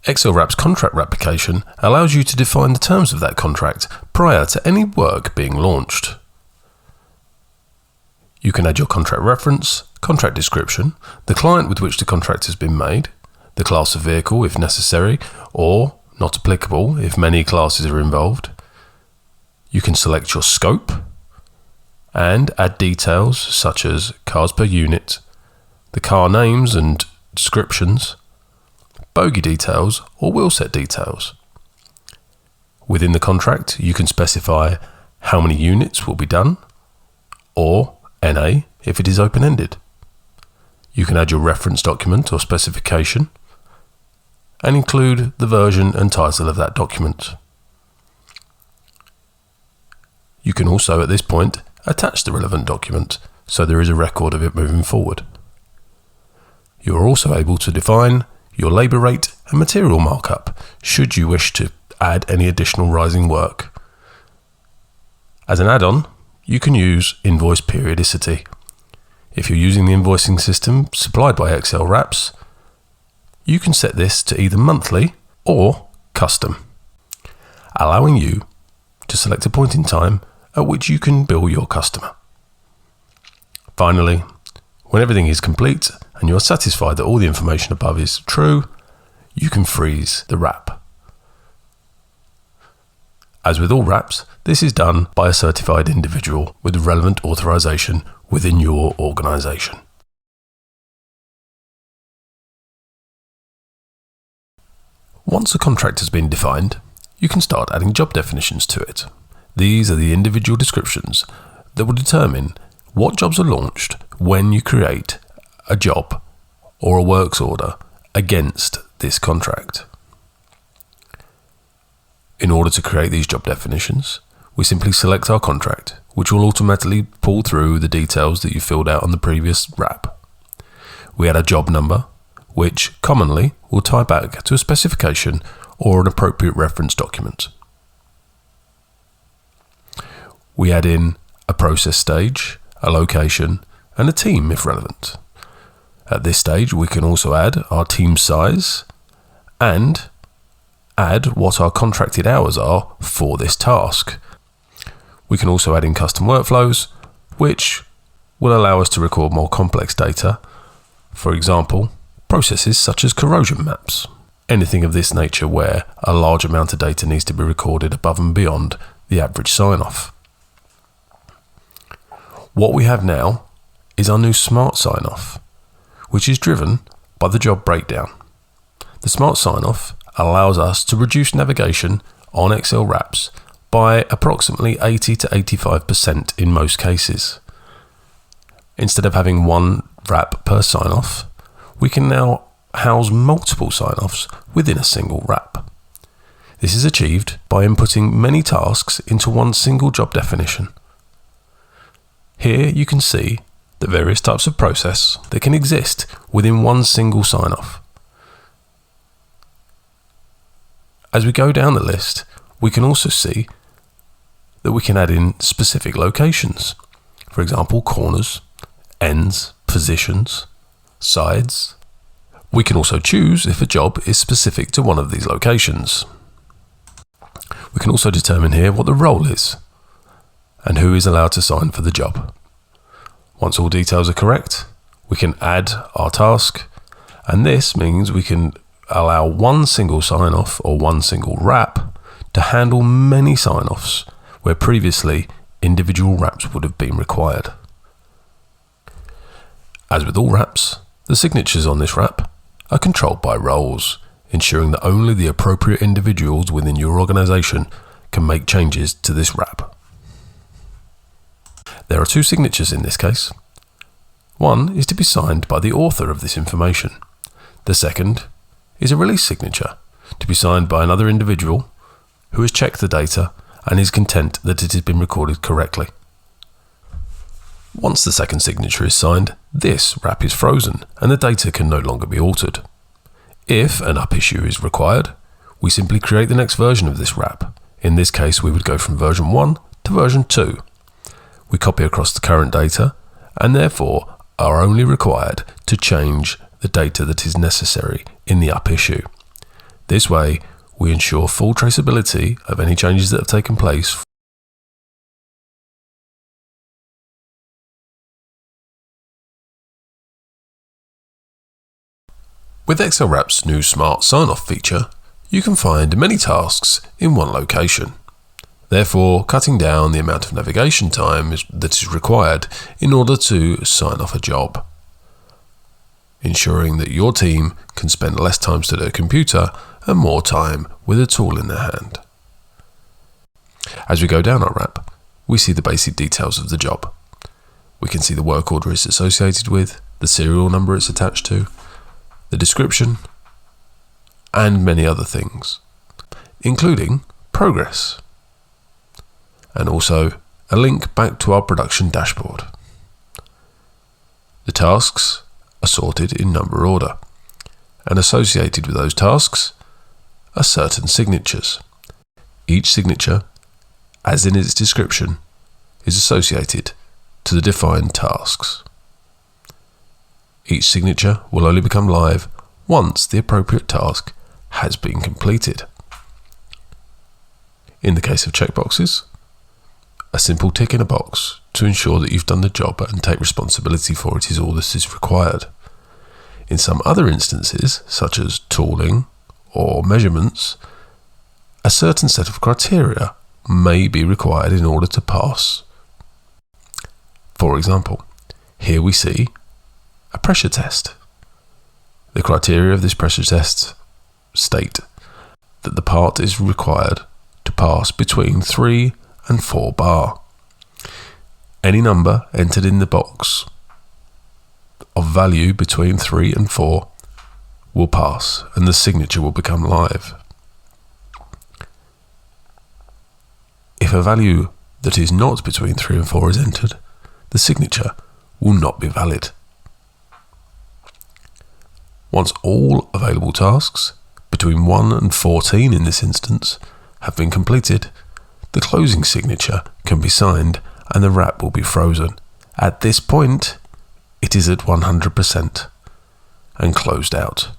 XLWrap's contract replication allows you to define the terms of that contract prior to any work being launched. You can add your contract reference, contract description, the client with which the contract has been made, the class of vehicle if necessary, or not applicable if many classes are involved. You can select your scope and add details such as cars per unit, the car names and descriptions, bogie details or wheelset details. Within the contract, you can specify how many units will be done, or NA if it is open-ended. You can add your reference document or specification and include the version and title of that document. You can also, at this point, attach the relevant document so there is a record of it moving forward. You are also able to define your labour rate and material markup should you wish to add any additional rising work. As an add-on, you can use invoice periodicity. If you're using the invoicing system supplied by XLWraps, you can set this to either monthly or custom, allowing you to select a point in time at which you can bill your customer. Finally, when everything is complete and you are satisfied that all the information above is true, you can freeze the wrap. As with all wraps, this is done by a certified individual with relevant authorization within your organization. Once a contract has been defined, you can start adding job definitions to it. These are the individual descriptions that will determine what jobs are launched when you create a job or a works order against this contract. In order to create these job definitions, we simply select our contract, which will automatically pull through the details that you filled out on the previous wrap. We add a job number, which commonly will tie back to a specification or an appropriate reference document. We add in a process stage, a location, and a team if relevant. At this stage, we can also add our team size and add what our contracted hours are for this task. We can also add in custom workflows, which will allow us to record more complex data. For example, processes such as corrosion maps. Anything of this nature where a large amount of data needs to be recorded above and beyond the average sign-off. What we have now is our new smart sign-off, which is driven by the job breakdown. The smart sign-off allows us to reduce navigation on XLWraps by approximately 80 to 85% in most cases. Instead of having one wrap per sign-off, we can now house multiple sign-offs within a single wrap. This is achieved by inputting many tasks into one single job definition. Here you can see the various types of process that can exist within one single sign-off. As we go down the list, we can also see that we can add in specific locations. For example, corners, ends, positions, sides. We can also choose if a job is specific to one of these locations. We can also determine here what the role is and who is allowed to sign for the job. Once all details are correct, we can add our task, and this means we can allow one single sign-off or one single wrap to handle many sign-offs where previously individual wraps would have been required. As with all wraps, the signatures on this wrap are controlled by roles, ensuring that only the appropriate individuals within your organization can make changes to this wrap. There are two signatures in this case. One is to be signed by the author of this information. The second is a release signature to be signed by another individual who has checked the data and is content that it has been recorded correctly. Once the second signature is signed, this wrap is frozen and the data can no longer be altered. If an up issue is required, we simply create the next version of this wrap. In this case, we would go from version 1 to version 2. We copy across the current data and therefore are only required to change the data that is necessary in the up issue. This way, we ensure full traceability of any changes that have taken place. With XLWrap's new Smart Sign-Off feature, you can find many tasks in one location, therefore cutting down the amount of navigation time that is required in order to sign off a job, ensuring that your team can spend less time stood at a computer and more time with a tool in their hand. As we go down our wrap, we see the basic details of the job. We can see the work order it's associated with, the serial number it's attached to, the description, and many other things, including progress, and also a link back to our production dashboard. The tasks are sorted in number order, and associated with those tasks are certain signatures. Each signature, as in its description, is associated to the defined tasks. Each signature will only become live once the appropriate task has been completed. In the case of checkboxes, a simple tick in a box to ensure that you've done the job and take responsibility for it is all that is required. In some other instances, such as tooling or measurements, a certain set of criteria may be required in order to pass. For example, here we see a pressure test. The criteria of this pressure test state that the part is required to pass between 3 and 4 bar. Any number entered in the box of value between 3 and 4 will pass and the signature will become live. If a value that is not between 3 and 4 is entered, the signature will not be valid. Once all available tasks, between 1 and 14 in this instance, have been completed, the closing signature can be signed and the wrap will be frozen. At this point, it is at 100% and closed out.